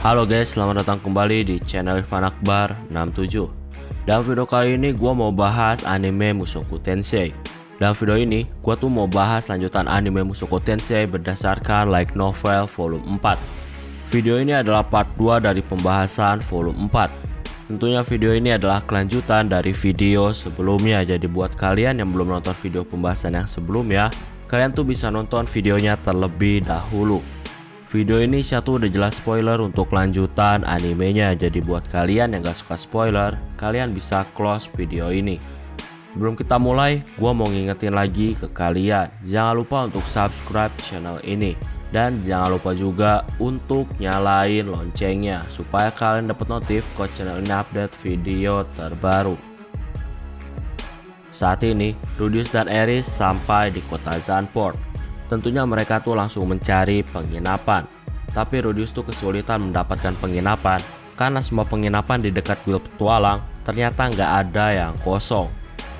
Halo guys, selamat datang kembali di channel Irfan Akbar 67. Dalam video kali ini gue mau bahas anime Mushoku Tensei. Dalam video ini gue tuh mau bahas lanjutan anime Mushoku Tensei berdasarkan light novel volume 4. Video ini adalah part 2 dari pembahasan volume 4. Tentunya video ini adalah kelanjutan dari video sebelumnya. Jadi buat kalian yang belum nonton video pembahasan yang sebelumnya, kalian tuh bisa nonton videonya terlebih dahulu. Video ini satu udah jelas spoiler untuk lanjutan animenya. Jadi buat kalian yang gak suka spoiler, kalian bisa close video ini. Sebelum kita mulai, gua mau ngingetin lagi ke kalian, jangan lupa untuk subscribe channel ini. Dan jangan lupa juga untuk nyalain loncengnya supaya kalian dapat notif kalau channel ini update video terbaru. Saat ini, Rudeus dan Eris sampai di kota Zanport. Tentunya mereka tuh langsung mencari penginapan. Tapi Rudeus tuh kesulitan mendapatkan penginapan karena semua penginapan di dekat kuil petualang ternyata nggak ada yang kosong.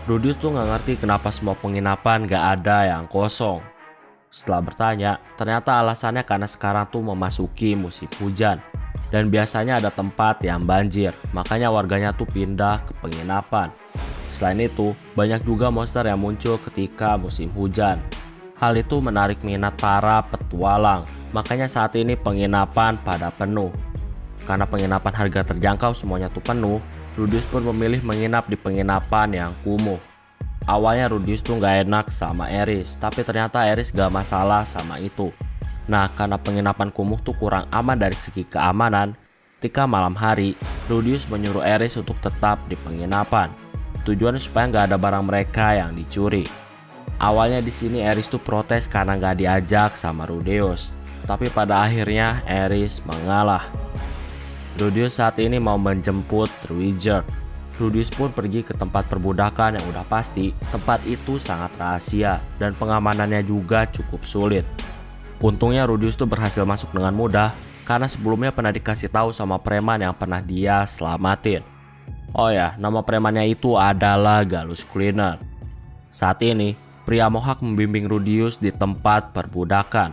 Rudeus tuh nggak ngerti kenapa semua penginapan nggak ada yang kosong. Setelah bertanya, ternyata alasannya karena sekarang tuh memasuki musim hujan dan biasanya ada tempat yang banjir, makanya warganya tuh pindah ke penginapan. Selain itu, banyak juga monster yang muncul ketika musim hujan. Hal itu menarik minat para petualang, makanya saat ini penginapan pada penuh. Karena penginapan harga terjangkau semuanya tuh penuh, Rudeus pun memilih menginap di penginapan yang kumuh. Awalnya Rudeus tuh gak enak sama Eris, tapi ternyata Eris gak masalah sama itu. Nah, karena penginapan kumuh tuh kurang aman dari segi keamanan, ketika malam hari, Rudeus menyuruh Eris untuk tetap di penginapan. Tujuannya supaya gak ada barang mereka yang dicuri. Awalnya di sini Eris tuh protes karena gak diajak sama Rudeus, tapi pada akhirnya Eris mengalah. Rudeus saat ini mau menjemput Ruijerd. Rudeus pun pergi ke tempat perbudakan yang udah pasti tempat itu sangat rahasia dan pengamanannya juga cukup sulit. Untungnya Rudeus tuh berhasil masuk dengan mudah karena sebelumnya pernah dikasih tahu sama preman yang pernah dia selamatin. Oh ya, nama premannya itu adalah Gallus Cleaner. Saat ini pria mohak membimbing Rudeus di tempat perbudakan.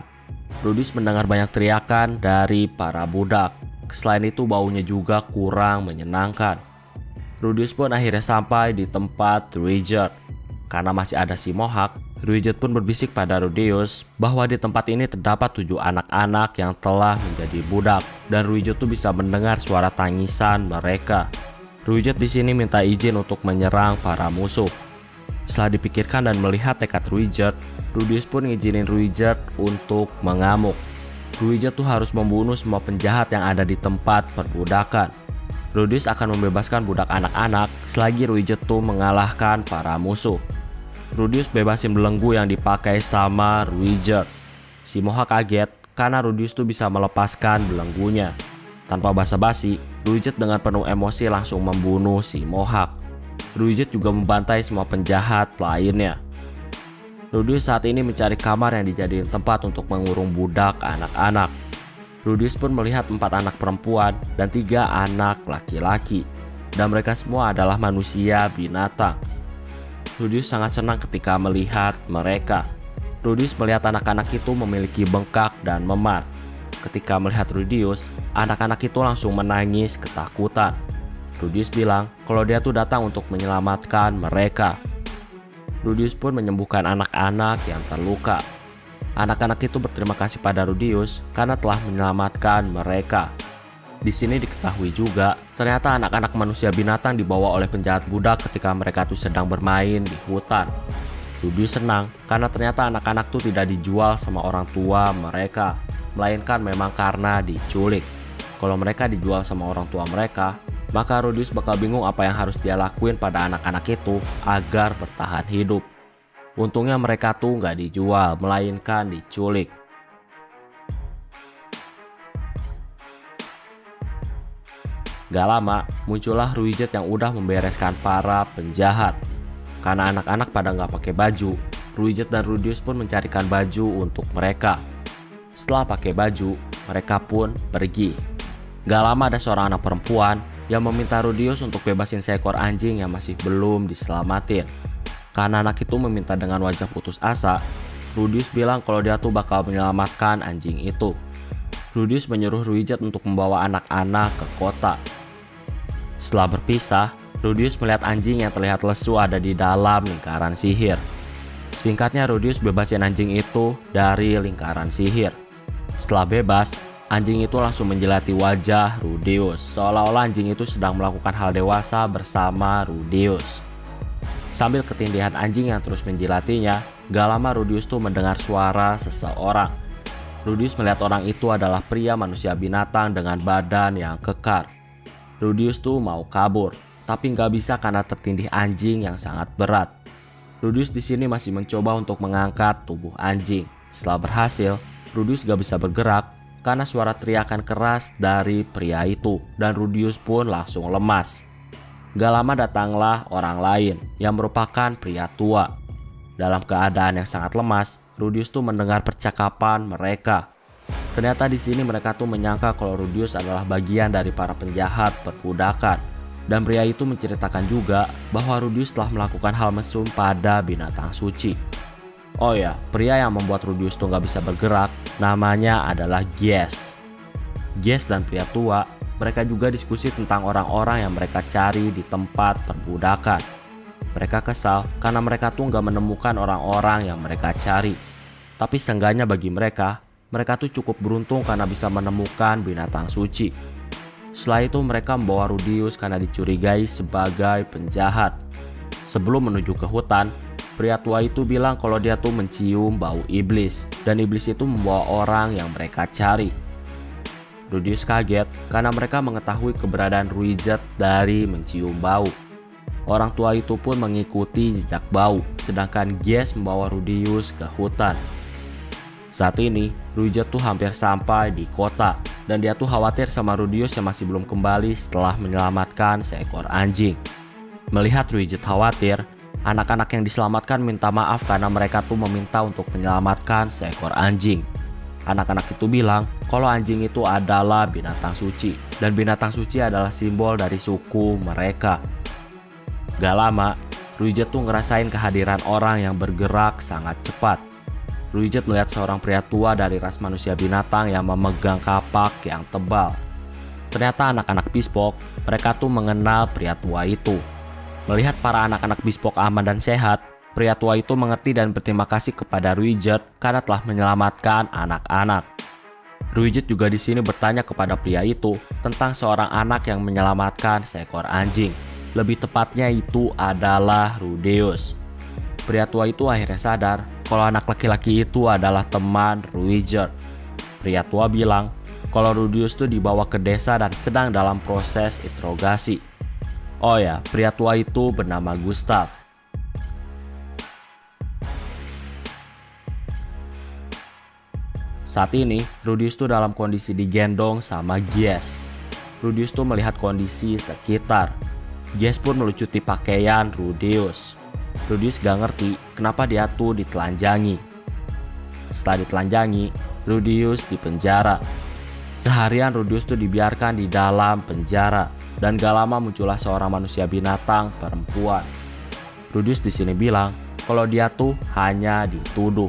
Rudeus mendengar banyak teriakan dari para budak. Selain itu baunya juga kurang menyenangkan. Rudeus pun akhirnya sampai di tempat Ruijerd. Karena masih ada si mohak, Ruijerd pun berbisik pada Rudeus bahwa di tempat ini terdapat 7 anak-anak yang telah menjadi budak. Dan Ruijerd tuh bisa mendengar suara tangisan mereka. Ruijerd di sini minta izin untuk menyerang para musuh. Setelah dipikirkan dan melihat tekad Ruijerd, Rudeus pun ngizinin Ruijerd untuk mengamuk. Ruijerd tuh harus membunuh semua penjahat yang ada di tempat perbudakan. Rudeus akan membebaskan budak anak-anak selagi Ruijerd tuh mengalahkan para musuh. Rudeus bebasin belenggu yang dipakai sama Ruijerd. Si mohak kaget karena Rudeus tuh bisa melepaskan belenggunya. Tanpa basa-basi, Ruijerd dengan penuh emosi langsung membunuh si mohak. Ruijerd juga membantai semua penjahat lainnya. Rudeus saat ini mencari kamar yang dijadiin tempat untuk mengurung budak anak-anak. Rudeus pun melihat 4 anak perempuan dan 3 anak laki-laki, dan mereka semua adalah manusia binatang. Rudeus sangat senang ketika melihat mereka. Rudeus melihat anak-anak itu memiliki bengkak dan memar. Ketika melihat Rudeus, anak-anak itu langsung menangis ketakutan. Rudeus bilang kalau dia tuh datang untuk menyelamatkan mereka. Rudeus pun menyembuhkan anak-anak yang terluka. Anak-anak itu berterima kasih pada Rudeus karena telah menyelamatkan mereka. Di sini diketahui juga ternyata anak-anak manusia binatang dibawa oleh penjahat budak ketika mereka tuh sedang bermain di hutan. Rudeus senang karena ternyata anak-anak tuh tidak dijual sama orang tua mereka, melainkan memang karena diculik. Kalau mereka dijual sama orang tua mereka, maka Rudeus bakal bingung apa yang harus dia lakuin pada anak-anak itu agar bertahan hidup. Untungnya mereka tuh nggak dijual, melainkan diculik. Gak lama, muncullah Ruijerd yang udah membereskan para penjahat. Karena anak-anak pada nggak pakai baju, Ruijerd dan Rudeus pun mencarikan baju untuk mereka. Setelah pakai baju, mereka pun pergi. Gak lama ada seorang anak perempuan yang meminta Rudeus untuk bebasin seekor anjing yang masih belum diselamatin. Karena anak itu meminta dengan wajah putus asa, Rudeus bilang kalau dia tuh bakal menyelamatkan anjing itu. Rudius menyuruh Ruijerd untuk membawa anak-anak ke kota. Setelah berpisah, Rudius melihat anjing yang terlihat lesu ada di dalam lingkaran sihir. Singkatnya, Rudius bebasin anjing itu dari lingkaran sihir. Setelah bebas, anjing itu langsung menjilati wajah Rudius, seolah-olah anjing itu sedang melakukan hal dewasa bersama Rudius. Sambil ketindihan anjing yang terus menjilatinya, gak lama Rudius tuh mendengar suara seseorang. Rudius melihat orang itu adalah pria manusia binatang dengan badan yang kekar. Rudius tuh mau kabur, tapi gak bisa karena tertindih anjing yang sangat berat. Rudius di sini masih mencoba untuk mengangkat tubuh anjing. Setelah berhasil, Rudius gak bisa bergerak karena suara teriakan keras dari pria itu, dan Rudius pun langsung lemas. Gak lama datanglah orang lain yang merupakan pria tua. Dalam keadaan yang sangat lemas, Rudius tuh mendengar percakapan mereka. Ternyata di sini mereka tuh menyangka kalau Rudius adalah bagian dari para penjahat perbudakan. Dan pria itu menceritakan juga bahwa Rudius telah melakukan hal mesum pada binatang suci. Oh ya, pria yang membuat Rudius tuh gak bisa bergerak namanya adalah Gies. Gies dan pria tua, mereka juga diskusi tentang orang-orang yang mereka cari di tempat perbudakan. Mereka kesal karena mereka tuh gak menemukan orang-orang yang mereka cari. Tapi seenggaknya bagi mereka tuh cukup beruntung karena bisa menemukan binatang suci. Setelah itu mereka membawa Rudius karena dicurigai sebagai penjahat. Sebelum menuju ke hutan, pria tua itu bilang kalau dia tuh mencium bau iblis, dan iblis itu membawa orang yang mereka cari. Rudius kaget karena mereka mengetahui keberadaan Ruijerd dari mencium bau. Orang tua itu pun mengikuti jejak bau, sedangkan Gies membawa Rudius ke hutan. Saat ini, Ruijerd tuh hampir sampai di kota, dan dia tuh khawatir sama Rudius yang masih belum kembali setelah menyelamatkan seekor anjing. Melihat Ruijerd khawatir, anak-anak yang diselamatkan minta maaf karena mereka tuh meminta untuk menyelamatkan seekor anjing. Anak-anak itu bilang kalau anjing itu adalah binatang suci, dan binatang suci adalah simbol dari suku mereka. Gak lama, Ruijerd tuh ngerasain kehadiran orang yang bergerak sangat cepat. Ruijerd melihat seorang pria tua dari ras manusia binatang yang memegang kapak yang tebal. Ternyata anak-anak Bespoke, mereka tuh mengenal pria tua itu. Melihat para anak-anak Bespoke aman dan sehat, pria tua itu mengerti dan berterima kasih kepada Ruijerd karena telah menyelamatkan anak-anak. Ruijerd juga di sini bertanya kepada pria itu tentang seorang anak yang menyelamatkan seekor anjing. Lebih tepatnya itu adalah Rudius. Pria tua itu akhirnya sadar kalau anak laki-laki itu adalah teman Ruijerd. Pria tua bilang kalau Rudius itu dibawa ke desa dan sedang dalam proses interogasi. Oh ya, pria tua itu bernama Gustav. Saat ini, Rudius tuh dalam kondisi digendong sama Gies. Rudius tuh melihat kondisi sekitar. Gies pun melucuti pakaian Rudius. Rudius gak ngerti kenapa dia tuh ditelanjangi. Setelah ditelanjangi, Rudius dipenjara. Seharian Rudius tuh dibiarkan di dalam penjara, dan gak lama muncullah seorang manusia binatang perempuan. Rudius di sini bilang kalau dia tuh hanya dituduh,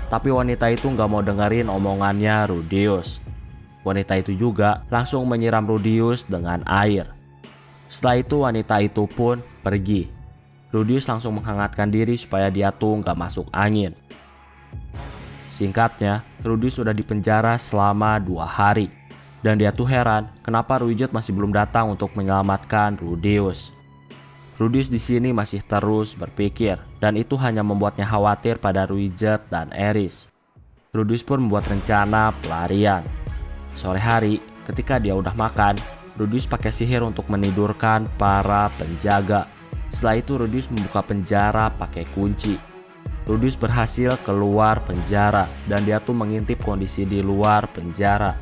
tapi wanita itu gak mau dengerin omongannya Rudius. Wanita itu juga langsung menyiram Rudius dengan air. Setelah itu wanita itu pun pergi. Rudius langsung menghangatkan diri supaya dia tuh gak masuk angin. Singkatnya, Rudius sudah dipenjara selama 2 hari. Dan dia tuh heran kenapa Ruijerd masih belum datang untuk menyelamatkan Rudius. Rudius di sini masih terus berpikir, dan itu hanya membuatnya khawatir pada Ruijerd dan Eris. Rudius pun membuat rencana pelarian. Sore hari, ketika dia udah makan, Rudius pakai sihir untuk menidurkan para penjaga. Setelah itu Rudius membuka penjara pakai kunci. Rudius berhasil keluar penjara, dan dia tuh mengintip kondisi di luar penjara.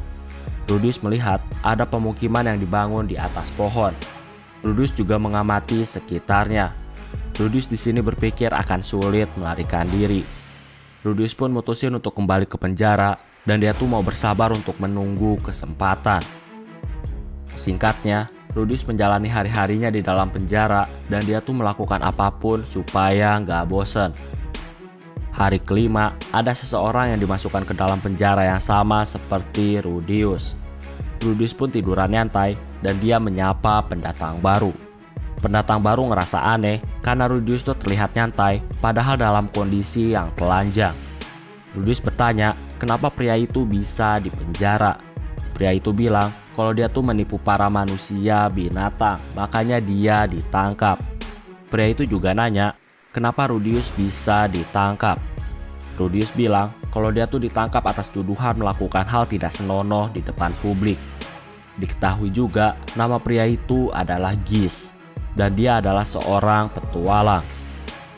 Rudius melihat ada pemukiman yang dibangun di atas pohon. Rudius juga mengamati sekitarnya. Rudius di sini berpikir akan sulit melarikan diri. Rudius pun mutusin untuk kembali ke penjara, dan dia tuh mau bersabar untuk menunggu kesempatan. Singkatnya, Rudius menjalani hari-harinya di dalam penjara, dan dia tuh melakukan apapun supaya nggak bosen. hari kelima, ada seseorang yang dimasukkan ke dalam penjara yang sama seperti Rudius. Rudius pun tiduran nyantai dan dia menyapa pendatang baru. Pendatang baru ngerasa aneh karena Rudius tuh terlihat nyantai padahal dalam kondisi yang telanjang. Rudius bertanya kenapa pria itu bisa dipenjara. Pria itu bilang kalau dia tuh menipu para manusia binatang, makanya dia ditangkap. Pria itu juga nanya kenapa Rudius bisa ditangkap. Rudius bilang kalau dia tuh ditangkap atas tuduhan melakukan hal tidak senonoh di depan publik. Diketahui juga nama pria itu adalah Gish dan dia adalah seorang petualang.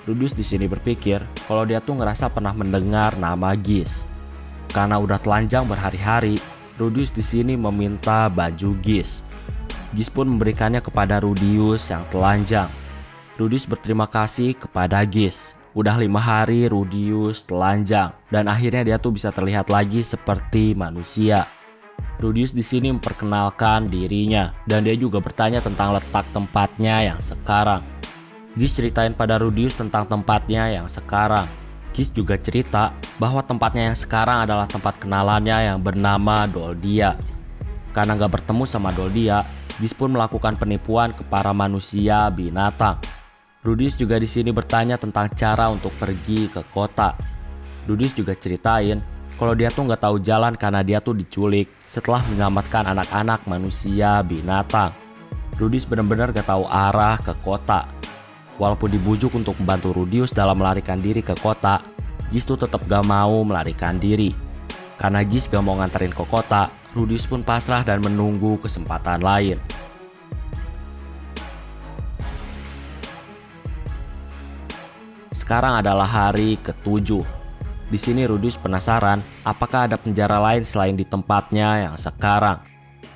Rudius di sini berpikir kalau dia tuh ngerasa pernah mendengar nama Gish. Karena udah telanjang berhari-hari, Rudius di sini meminta baju Gish. Gish pun memberikannya kepada Rudius yang telanjang. Rudius berterima kasih kepada Gish. Udah 5 hari Rudius telanjang dan akhirnya dia tuh bisa terlihat lagi seperti manusia. Rudius di sini memperkenalkan dirinya dan dia juga bertanya tentang letak tempatnya yang sekarang. Gish ceritain pada Rudius tentang tempatnya yang sekarang. Gish juga cerita bahwa tempatnya yang sekarang adalah tempat kenalannya yang bernama Doldia. Karena gak bertemu sama Doldia, Gish pun melakukan penipuan ke para manusia binatang. Rudius juga di sini bertanya tentang cara untuk pergi ke kota. Rudius juga ceritain kalau dia tuh nggak tahu jalan karena dia tuh diculik setelah menyelamatkan anak-anak manusia binatang. Rudius benar-benar gak tahu arah ke kota. Walaupun dibujuk untuk membantu Rudius dalam melarikan diri ke kota, Gish tuh tetap gak mau melarikan diri. Karena Gish gak mau nganterin ke kota, Rudius pun pasrah dan menunggu kesempatan lain. Sekarang adalah hari ke-7. Di sini Rudius penasaran apakah ada penjara lain selain di tempatnya yang sekarang.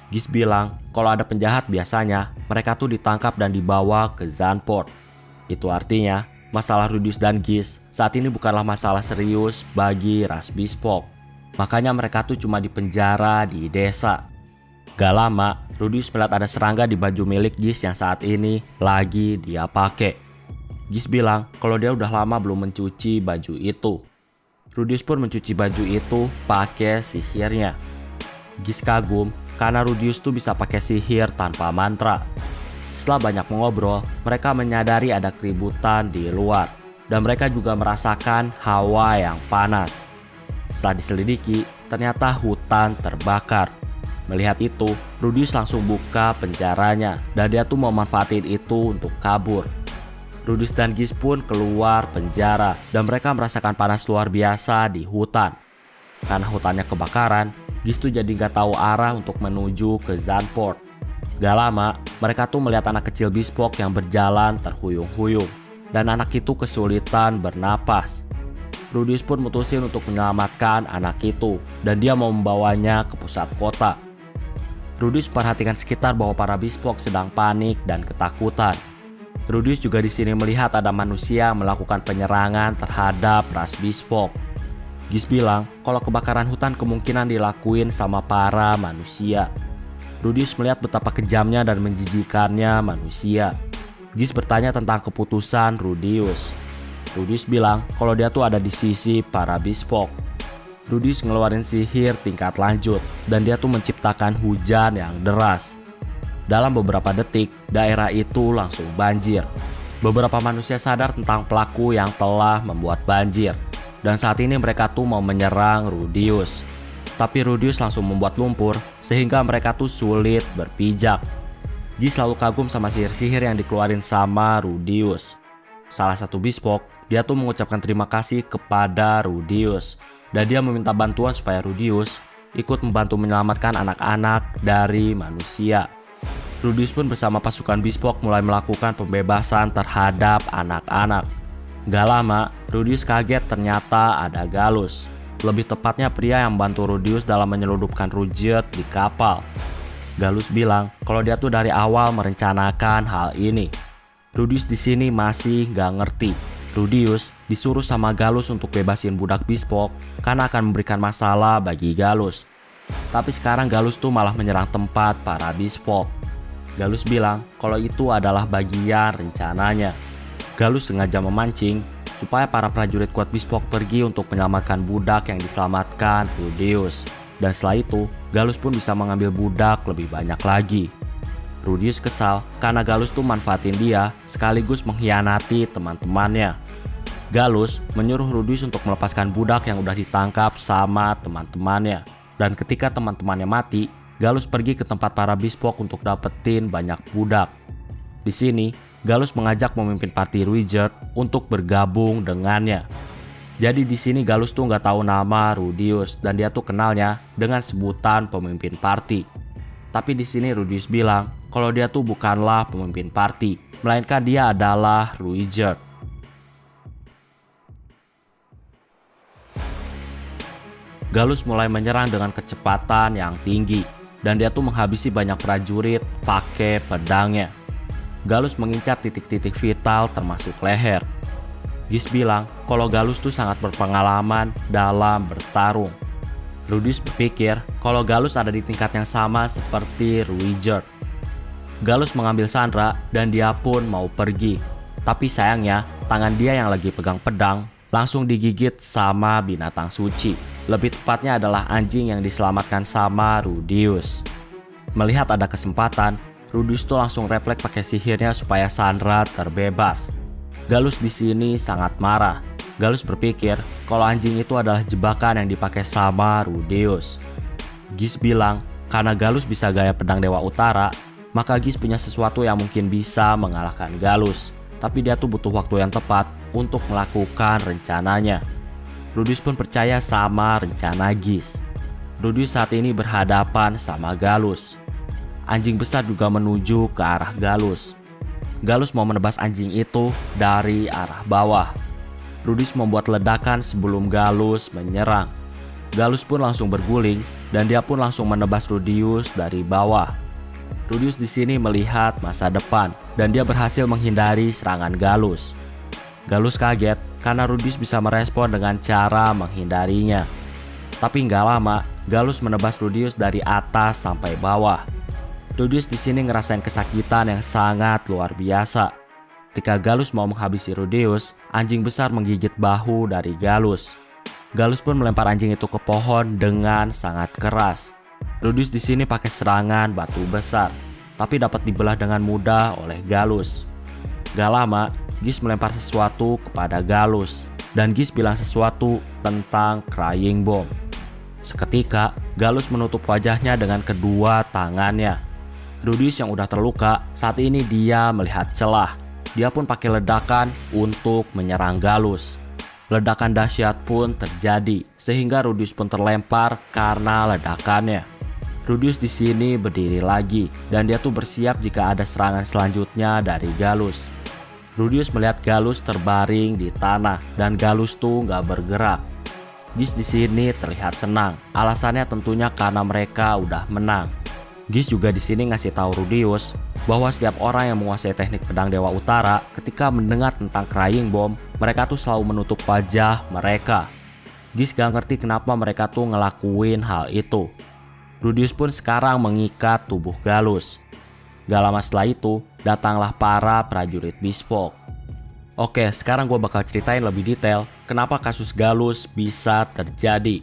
Gish bilang kalau ada penjahat biasanya mereka tuh ditangkap dan dibawa ke Zandpoort. Itu artinya masalah Rudius dan Gish saat ini bukanlah masalah serius bagi ras Bespoke. Makanya mereka tuh cuma dipenjara di desa. Gak lama Rudius melihat ada serangga di baju milik Gish yang saat ini lagi dia pakai. Gish bilang kalau dia udah lama belum mencuci baju itu. Rudius pun mencuci baju itu pakai sihirnya. Gish kagum karena Rudius tuh bisa pakai sihir tanpa mantra. Setelah banyak mengobrol, mereka menyadari ada keributan di luar dan mereka juga merasakan hawa yang panas. Setelah diselidiki, ternyata hutan terbakar. Melihat itu, Rudius langsung buka penjaranya dan dia tuh mau manfaatin itu untuk kabur. Rudius dan Gish pun keluar penjara dan mereka merasakan panas luar biasa di hutan. Karena hutannya kebakaran, Gish tuh jadi gak tahu arah untuk menuju ke Zandpoort. Gak lama, mereka tuh melihat anak kecil Bespoke yang berjalan terhuyung-huyung dan anak itu kesulitan bernapas. Rudius pun mutusin untuk menyelamatkan anak itu dan dia mau membawanya ke pusat kota. Rudius perhatikan sekitar bahwa para Bespoke sedang panik dan ketakutan. Rudius juga di sini melihat ada manusia melakukan penyerangan terhadap ras Bespoke. Gish bilang kalau kebakaran hutan kemungkinan dilakuin sama para manusia. Rudius melihat betapa kejamnya dan menjijikannya manusia. Gish bertanya tentang keputusan Rudius. Rudius bilang kalau dia tuh ada di sisi para Bespoke. Rudius ngeluarin sihir tingkat lanjut dan dia tuh menciptakan hujan yang deras. Dalam beberapa detik, daerah itu langsung banjir. Beberapa manusia sadar tentang pelaku yang telah membuat banjir. Dan saat ini mereka tuh mau menyerang Rudius. Tapi Rudius langsung membuat lumpur sehingga mereka tuh sulit berpijak. Gish selalu kagum sama sihir-sihir yang dikeluarin sama Rudius. Salah satu Bespoke, dia tuh mengucapkan terima kasih kepada Rudius. Dan dia meminta bantuan supaya Rudius ikut membantu menyelamatkan anak-anak dari manusia. Rudius pun bersama pasukan Bespoke mulai melakukan pembebasan terhadap anak-anak. Gak lama, Rudius kaget ternyata ada Gallus. Lebih tepatnya pria yang membantu Rudius dalam menyelundupkan Rudius di kapal. Gallus bilang kalau dia tuh dari awal merencanakan hal ini. Rudius di sini masih gak ngerti. Rudius disuruh sama Gallus untuk bebasin budak Bespoke karena akan memberikan masalah bagi Gallus. Tapi sekarang Gallus tuh malah menyerang tempat para Bespoke. Gallus bilang kalau itu adalah bagian rencananya. Gallus sengaja memancing supaya para prajurit kuat Bespoke pergi untuk menyelamatkan budak yang diselamatkan Rudeus. Dan setelah itu, Gallus pun bisa mengambil budak lebih banyak lagi. Rudeus kesal karena Gallus tuh manfaatin dia sekaligus mengkhianati teman-temannya. Gallus menyuruh Rudeus untuk melepaskan budak yang udah ditangkap sama teman-temannya. Dan ketika teman-temannya mati, Gallus pergi ke tempat para Bespoke untuk dapetin banyak budak. Di sini, Gallus mengajak pemimpin party Ruijerd untuk bergabung dengannya. Jadi di sini Gallus tuh nggak tahu nama Rudeus dan dia tuh kenalnya dengan sebutan pemimpin party. Tapi di sini Rudeus bilang kalau dia tuh bukanlah pemimpin party, melainkan dia adalah Ruijerd. Gallus mulai menyerang dengan kecepatan yang tinggi dan dia tuh menghabisi banyak prajurit pakai pedangnya. Gallus mengincar titik-titik vital termasuk leher. Gis bilang kalau Gallus tuh sangat berpengalaman dalam bertarung. Rudeus berpikir kalau Gallus ada di tingkat yang sama seperti Ruijerd. Gallus mengambil Sandra dan dia pun mau pergi. Tapi sayangnya tangan dia yang lagi pegang pedang langsung digigit sama binatang suci. Lebih tepatnya adalah anjing yang diselamatkan sama Rudeus. Melihat ada kesempatan, Rudeus tuh langsung refleks pakai sihirnya supaya Sandra terbebas. Gallus di sini sangat marah. Gallus berpikir kalau anjing itu adalah jebakan yang dipakai sama Rudeus. Gis bilang karena Gallus bisa gaya pedang Dewa Utara, maka Gis punya sesuatu yang mungkin bisa mengalahkan Gallus. Tapi dia tuh butuh waktu yang tepat untuk melakukan rencananya. Rudeus pun percaya sama rencana Gis. Rudeus saat ini berhadapan sama Gallus. Anjing besar juga menuju ke arah Gallus. Gallus mau menebas anjing itu dari arah bawah. Rudeus membuat ledakan sebelum Gallus menyerang. Gallus pun langsung berguling dan dia pun langsung menebas Rudeus dari bawah. Rudeus di sini melihat masa depan dan dia berhasil menghindari serangan Gallus. Gallus kaget karena Rudeus bisa merespon dengan cara menghindarinya. Tapi nggak lama, Gallus menebas Rudeus dari atas sampai bawah. Rudeus di sini ngerasain kesakitan yang sangat luar biasa. Ketika Gallus mau menghabisi Rudeus, anjing besar menggigit bahu dari Gallus. Gallus pun melempar anjing itu ke pohon dengan sangat keras. Rudeus di sini pakai serangan batu besar, tapi dapat dibelah dengan mudah oleh Gallus. Gak lama, Gis melempar sesuatu kepada Gallus, dan Gis bilang sesuatu tentang Crying Bomb. Seketika, Gallus menutup wajahnya dengan kedua tangannya. Rudeus yang udah terluka, saat ini dia melihat celah. Dia pun pakai ledakan untuk menyerang Gallus. Ledakan dahsyat pun terjadi, sehingga Rudeus pun terlempar karena ledakannya. Rudeus di sini berdiri lagi, dan dia tuh bersiap jika ada serangan selanjutnya dari Gallus. Rudeus melihat Gallus terbaring di tanah, dan Gallus tuh nggak bergerak. Gis di sini terlihat senang, alasannya tentunya karena mereka udah menang. Gis juga di sini ngasih tahu Rudeus bahwa setiap orang yang menguasai teknik pedang Dewa Utara ketika mendengar tentang Crying Bomb, mereka tuh selalu menutup wajah mereka. Gis gak ngerti kenapa mereka tuh ngelakuin hal itu. Rudeus pun sekarang mengikat tubuh Gallus. Gak lama setelah itu, datanglah para prajurit Bespoke. Oke, sekarang gue bakal ceritain lebih detail kenapa kasus Gallus bisa terjadi.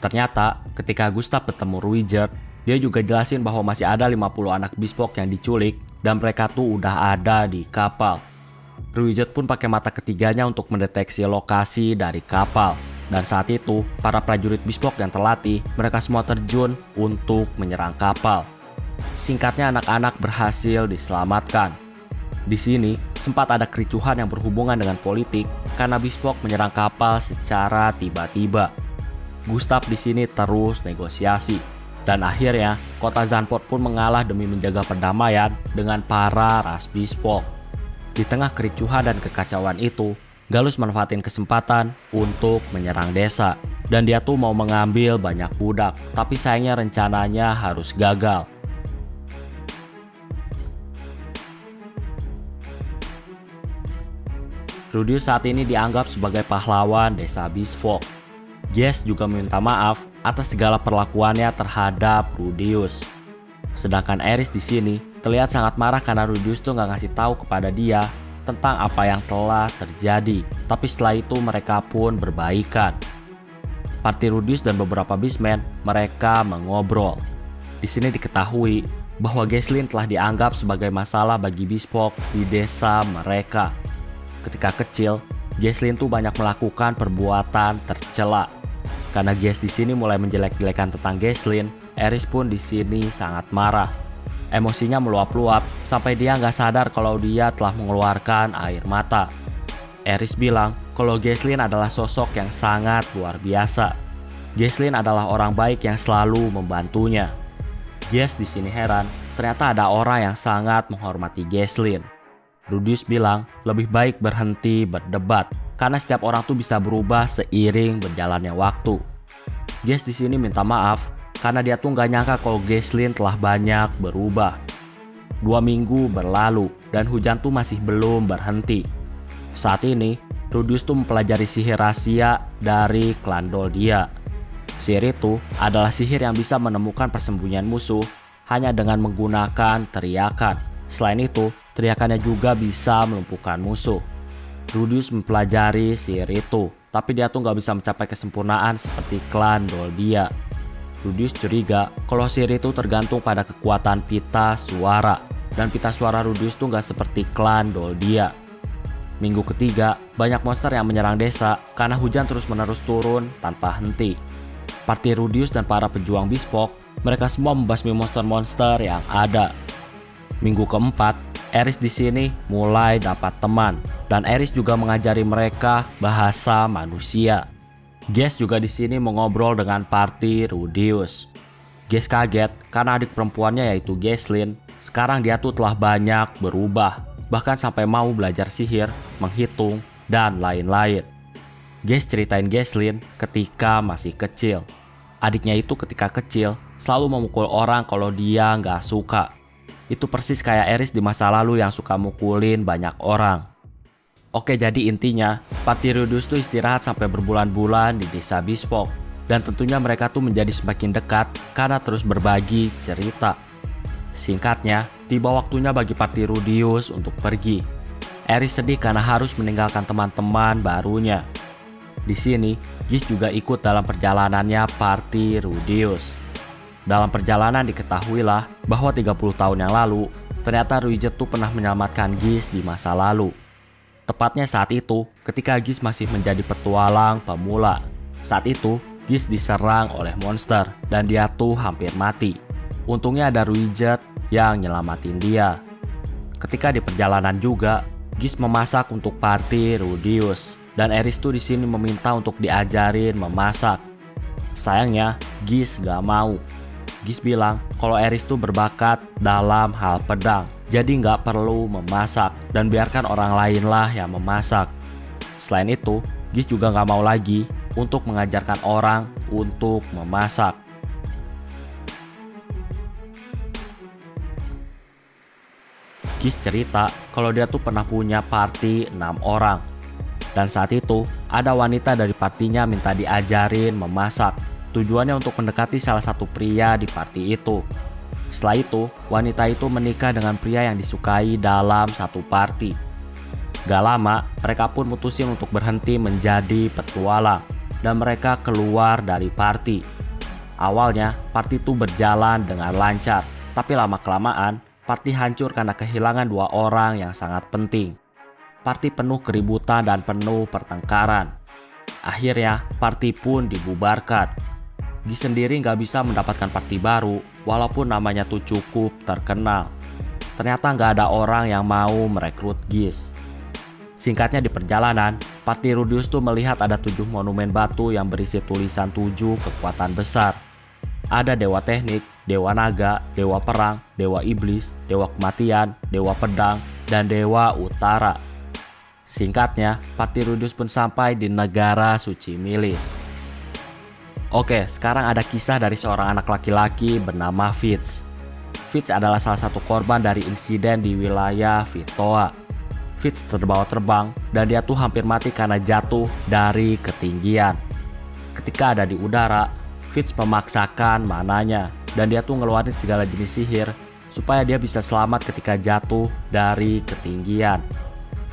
Ternyata, ketika Gustav bertemu Ruijerd, dia juga jelasin bahwa masih ada 50 anak Bespoke yang diculik dan mereka tuh udah ada di kapal. Ruijerd pun pakai mata ketiganya untuk mendeteksi lokasi dari kapal. Dan saat itu, para prajurit Bespoke yang terlatih, mereka semua terjun untuk menyerang kapal. Singkatnya, anak-anak berhasil diselamatkan. Di sini, sempat ada kericuhan yang berhubungan dengan politik karena Bespoke menyerang kapal secara tiba-tiba. Gustav di sini terus negosiasi. Dan akhirnya, kota Zandvoort pun mengalah demi menjaga perdamaian dengan para ras Bespoke. Di tengah kericuhan dan kekacauan itu, Gallus manfaatin kesempatan untuk menyerang desa. Dan dia tuh mau mengambil banyak budak, tapi sayangnya rencananya harus gagal. Rudeus saat ini dianggap sebagai pahlawan desa Bespoke. Gis juga meminta maaf atas segala perlakuannya terhadap Rudeus. Sedangkan Eris di sini terlihat sangat marah karena Rudeus tuh nggak ngasih tahu kepada dia tentang apa yang telah terjadi. Tapi setelah itu mereka pun berbaikan. Party Rudius dan beberapa Beastmen mereka mengobrol. Di sini diketahui bahwa Ghislaine telah dianggap sebagai masalah bagi Bespoke di desa mereka. Ketika kecil, Ghislaine tuh banyak melakukan perbuatan tercela. Karena Gies di sini mulai menjelek-jelekan tentang Ghislaine, Eris pun di sini sangat marah. Emosinya meluap-luap sampai dia nggak sadar kalau dia telah mengeluarkan air mata. Eris bilang kalau Ghislaine adalah sosok yang sangat luar biasa. Ghislaine adalah orang baik yang selalu membantunya. Gies di sini heran, ternyata ada orang yang sangat menghormati Ghislaine. Rudius bilang lebih baik berhenti berdebat karena setiap orang tuh bisa berubah seiring berjalannya waktu. Gies di sini minta maaf karena dia tuh nggak nyangka kalau Ghislaine telah banyak berubah. 2 minggu berlalu dan hujan tuh masih belum berhenti. Saat ini, Rudius tuh mempelajari sihir rahasia dari klan Doldia. Sihir itu adalah sihir yang bisa menemukan persembunyian musuh hanya dengan menggunakan teriakan. Selain itu, teriakannya juga bisa melumpuhkan musuh. Rudius mempelajari sihir itu, tapi dia tuh nggak bisa mencapai kesempurnaan seperti klan Doldia. Rudius curiga kalau sihir itu tergantung pada kekuatan pita suara, dan pita suara Rudius tuh nggak seperti klan Doldia. Minggu ketiga, banyak monster yang menyerang desa karena hujan terus-menerus turun tanpa henti. Party Rudius dan para pejuang Bespoke, mereka semua membasmi monster-monster yang ada. Minggu keempat, Eris di sini mulai dapat teman, dan Eris juga mengajari mereka bahasa manusia. Gies juga di sini mengobrol dengan Party Rudius. Gies kaget karena adik perempuannya yaitu Ghislaine, sekarang dia tuh telah banyak berubah. Bahkan sampai mau belajar sihir, menghitung, dan lain-lain. Gies ceritain Ghislaine ketika masih kecil. Adiknya itu ketika kecil selalu memukul orang kalau dia nggak suka. Itu persis kayak Eris di masa lalu yang suka mukulin banyak orang. Oke, jadi intinya Party Rudius tuh istirahat sampai berbulan-bulan di desa Bespoke. Dan tentunya mereka tuh menjadi semakin dekat karena terus berbagi cerita. Singkatnya, tiba waktunya bagi Party Rudius untuk pergi. Eris sedih karena harus meninggalkan teman-teman barunya. Di sini, Gies juga ikut dalam perjalanannya Party Rudius. Dalam perjalanan diketahuilah bahwa 30 tahun yang lalu, ternyata Ruijerd tuh pernah menyelamatkan Gies di masa lalu. Tepatnya saat itu, ketika Gies masih menjadi petualang pemula. Saat itu, Gies diserang oleh monster dan dia tuh hampir mati. Untungnya ada Ruijerd yang nyelamatin dia. Ketika di perjalanan juga, Gies memasak untuk Party Rudius dan Eris tuh di sini meminta untuk diajarin memasak. Sayangnya, Gies gak mau. Gies bilang kalau Eris tuh berbakat dalam hal pedang, jadi gak perlu memasak dan biarkan orang lainlah yang memasak. Selain itu, Gies juga gak mau lagi untuk mengajarkan orang untuk memasak. Gies cerita kalau dia tuh pernah punya party 6 orang. Dan saat itu ada wanita dari partinya minta diajarin memasak. Tujuannya untuk mendekati salah satu pria di party itu. Setelah itu wanita itu menikah dengan pria yang disukai dalam satu party. Gak lama mereka pun mutusin untuk berhenti menjadi petualang. Dan mereka keluar dari party. Awalnya party itu berjalan dengan lancar. Tapi lama-kelamaan party hancur karena kehilangan 2 orang yang sangat penting. Party penuh keributan dan penuh pertengkaran. Akhirnya party pun dibubarkan. Gies sendiri nggak bisa mendapatkan party baru walaupun namanya tuh cukup terkenal. Ternyata nggak ada orang yang mau merekrut Gies. Singkatnya di perjalanan, Party Rudius tuh melihat ada 7 monumen batu yang berisi tulisan 7 kekuatan besar. Ada dewa teknik, dewa naga, dewa perang, dewa iblis, dewa kematian, dewa pedang, dan dewa utara. Singkatnya, Party Rudius pun sampai di negara suci Milis. Oke, sekarang ada kisah dari seorang anak laki-laki bernama Fitz. Fitz adalah salah satu korban dari insiden di wilayah Vitoa. Fitz terbawa terbang dan dia tuh hampir mati karena jatuh dari ketinggian. Ketika ada di udara, Fitz memaksakan mananya dan dia tuh ngeluarin segala jenis sihir supaya dia bisa selamat ketika jatuh dari ketinggian.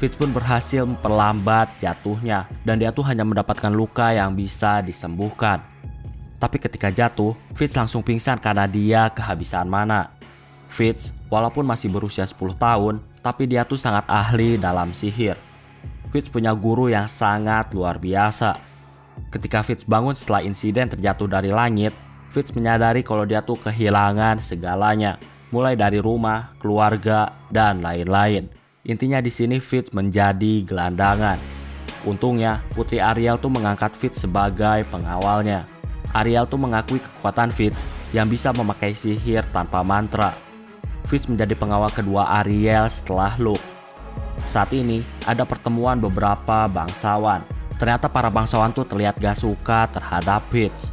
Fitz pun berhasil memperlambat jatuhnya dan dia tuh hanya mendapatkan luka yang bisa disembuhkan. Tapi ketika jatuh, Fitz langsung pingsan karena dia kehabisan mana. Fitz, walaupun masih berusia 10 tahun, tapi dia tuh sangat ahli dalam sihir. Fitz punya guru yang sangat luar biasa. Ketika Fitz bangun setelah insiden terjatuh dari langit, Fitz menyadari kalau dia tuh kehilangan segalanya, mulai dari rumah, keluarga, dan lain-lain. Intinya di sini Fitz menjadi gelandangan. Untungnya, Putri Ariel tuh mengangkat Fitz sebagai pengawalnya. Ariel tuh mengakui kekuatan Fitz yang bisa memakai sihir tanpa mantra. Fitz menjadi pengawal kedua Ariel setelah Luke. Saat ini ada pertemuan beberapa bangsawan. Ternyata para bangsawan tuh terlihat gak suka terhadap Fitz.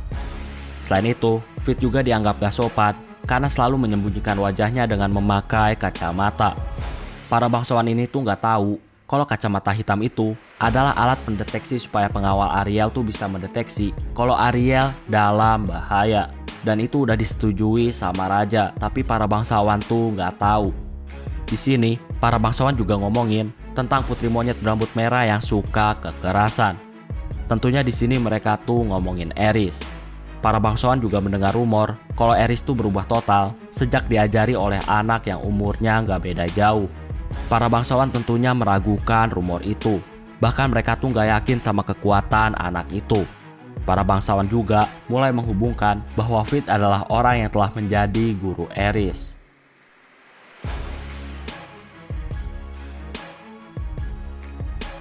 Selain itu, Fitz juga dianggap gak sopan karena selalu menyembunyikan wajahnya dengan memakai kacamata. Para bangsawan ini tuh gak tahu kalau kacamata hitam itu adalah alat pendeteksi supaya pengawal Ariel tuh bisa mendeteksi kalau Ariel dalam bahaya. Dan itu udah disetujui sama raja, tapi para bangsawan tuh gak tahu. Di sini, para bangsawan juga ngomongin tentang putri monyet berambut merah yang suka kekerasan. Tentunya di sini mereka tuh ngomongin Eris. Para bangsawan juga mendengar rumor kalau Eris tuh berubah total sejak diajari oleh anak yang umurnya gak beda jauh. Para bangsawan tentunya meragukan rumor itu. Bahkan mereka tuh gak yakin sama kekuatan anak itu. Para bangsawan juga mulai menghubungkan bahwa Fitz adalah orang yang telah menjadi guru Eris.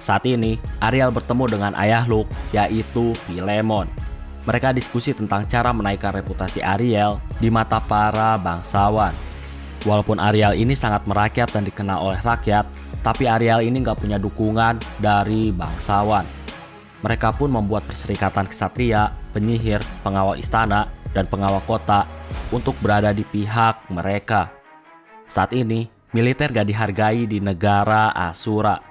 Saat ini, Ariel bertemu dengan ayah Luke, yaitu Philemon. Mereka diskusi tentang cara menaikkan reputasi Ariel di mata para bangsawan. Walaupun Ariel ini sangat merakyat dan dikenal oleh rakyat, tapi Ariel ini gak punya dukungan dari bangsawan. Mereka pun membuat perserikatan kesatria, penyihir, pengawal istana, dan pengawal kota untuk berada di pihak mereka. Saat ini, militer gak dihargai di negara Asura.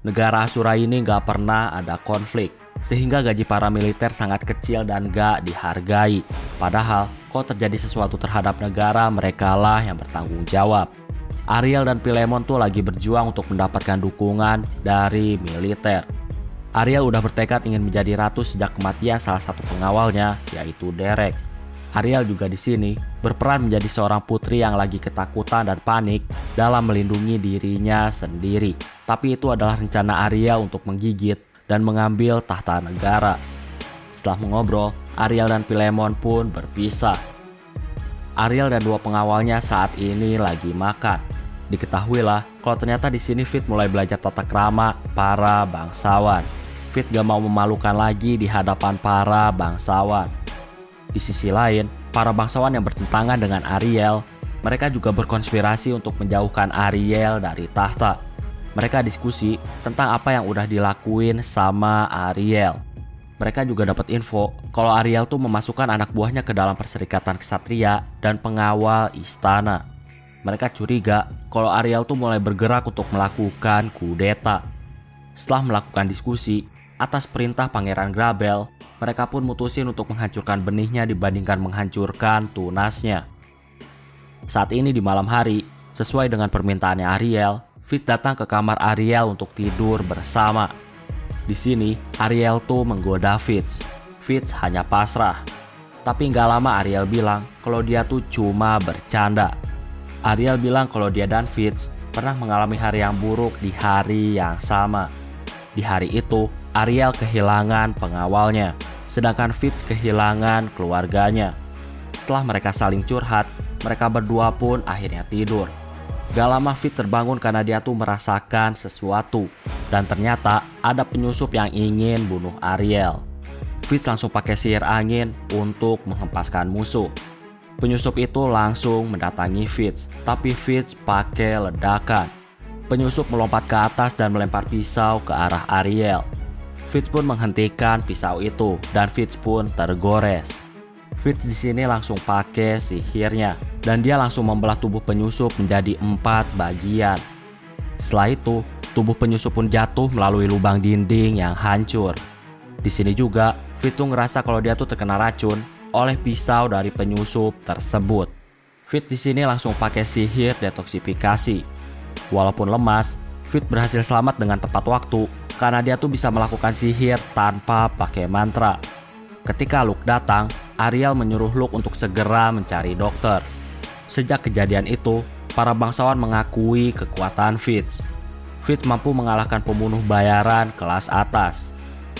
Negara Asura ini gak pernah ada konflik, sehingga gaji para militer sangat kecil dan gak dihargai. Padahal, kalau terjadi sesuatu terhadap negara, merekalah yang bertanggung jawab. Ariel dan Philemon tuh lagi berjuang untuk mendapatkan dukungan dari militer. Ariel udah bertekad ingin menjadi ratu sejak kematian salah satu pengawalnya, yaitu Derek. Ariel juga di sini berperan menjadi seorang putri yang lagi ketakutan dan panik dalam melindungi dirinya sendiri. Tapi itu adalah rencana Ariel untuk menggigit dan mengambil tahta negara. Setelah mengobrol, Ariel dan Philemon pun berpisah. Ariel dan dua pengawalnya saat ini lagi makan. Diketahuilah kalau ternyata di sini Fitz mulai belajar tata krama para bangsawan. Fitz gak mau memalukan lagi di hadapan para bangsawan. Di sisi lain, para bangsawan yang bertentangan dengan Ariel, mereka juga berkonspirasi untuk menjauhkan Ariel dari tahta. Mereka diskusi tentang apa yang udah dilakuin sama Ariel. Mereka juga dapat info kalau Ariel tuh memasukkan anak buahnya ke dalam perserikatan ksatria dan pengawal istana. Mereka curiga kalau Ariel tuh mulai bergerak untuk melakukan kudeta. Setelah melakukan diskusi, atas perintah Pangeran Grabel, mereka pun mutusin untuk menghancurkan benihnya dibandingkan menghancurkan tunasnya. Saat ini di malam hari, sesuai dengan permintaannya Ariel, Fitz datang ke kamar Ariel untuk tidur bersama. Di sini, Ariel tuh menggoda Fitz. Fitz hanya pasrah. Tapi nggak lama Ariel bilang kalau dia tuh cuma bercanda. Ariel bilang kalau dia dan Fitz pernah mengalami hari yang buruk di hari yang sama. Di hari itu, Ariel kehilangan pengawalnya, sedangkan Fitz kehilangan keluarganya. Setelah mereka saling curhat, mereka berdua pun akhirnya tidur. Gak lama Fitz terbangun karena dia tuh merasakan sesuatu. Dan ternyata ada penyusup yang ingin bunuh Ariel. Fitz langsung pakai sihir angin untuk menghempaskan musuh. Penyusup itu langsung mendatangi Fitz, tapi Fitz pakai ledakan. Penyusup melompat ke atas dan melempar pisau ke arah Ariel. Fitz pun menghentikan pisau itu dan Fitz pun tergores. Fitz di sini langsung pakai sihirnya dan dia langsung membelah tubuh penyusup menjadi 4 bagian. Setelah itu, tubuh penyusup pun jatuh melalui lubang dinding yang hancur. Di sini juga, Fitz tuh ngerasa kalau dia tuh terkena racun oleh pisau dari penyusup tersebut. Fitz di sini langsung pakai sihir detoksifikasi. Walaupun lemas, Fit berhasil selamat dengan tepat waktu karena dia tuh bisa melakukan sihir tanpa pakai mantra. Ketika Luke datang, Ariel menyuruh Luke untuk segera mencari dokter. Sejak kejadian itu, para bangsawan mengakui kekuatan Fitz. Fitz mampu mengalahkan pembunuh bayaran kelas atas.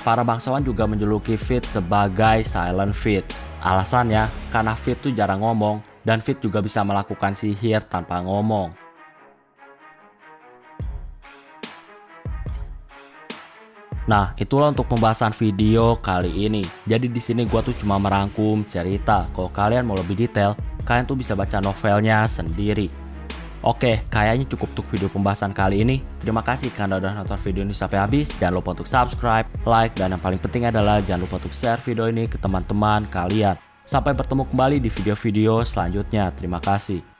Para bangsawan juga menjuluki Fitz sebagai Silent Fitz. Alasannya karena Fitz tuh jarang ngomong dan Fitz juga bisa melakukan sihir tanpa ngomong. Nah, itulah untuk pembahasan video kali ini. Jadi di sini gua tuh cuma merangkum cerita. Kalau kalian mau lebih detail, kalian tuh bisa baca novelnya sendiri. Oke, kayaknya cukup untuk video pembahasan kali ini. Terima kasih karena udah nonton video ini sampai habis. Jangan lupa untuk subscribe, like, dan yang paling penting adalah jangan lupa untuk share video ini ke teman-teman kalian. Sampai bertemu kembali di video-video selanjutnya. Terima kasih.